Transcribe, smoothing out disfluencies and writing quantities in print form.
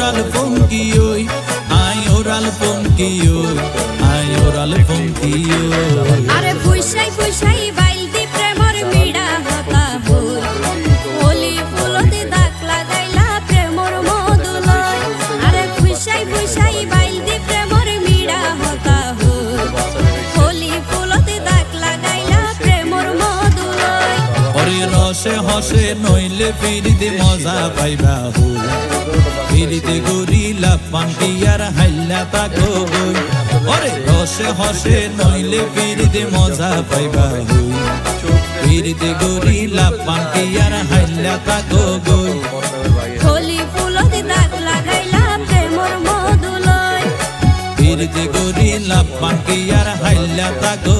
oral funkioy, ay oral funkioy, ay oral funkioy. আরে ফুইসাই ফুইসাই বাইলতি প্রেমর মিড়া হতা হই হোলি ফুলতে দাগ লাগাইলা প্রেমর মধুলয় আরে ফুইসাই ফুইসাই বাইলতি প্রেমর মিড়া হতা হই হোলি ফুলতে দাগ লাগাইলা প্রেমর মধুলয় ওরে রসে হসে নইলে ফিরিতে মজা পাইবা হই ফিরিতে গরিলা পান্তিয়ার হাইলা তাকো গই ওরে রসে হসে নইলে ফিরিতে মজা পাইবা হই ফিরিতে গরিলা পান্তিয়ার হাইলা তাকো গই হোলি ফুলতে দাগ লাগাইলা প্রেমর মধুলয় ফিরিতে গরিলা পান্তিয়ার হাইলা তাকো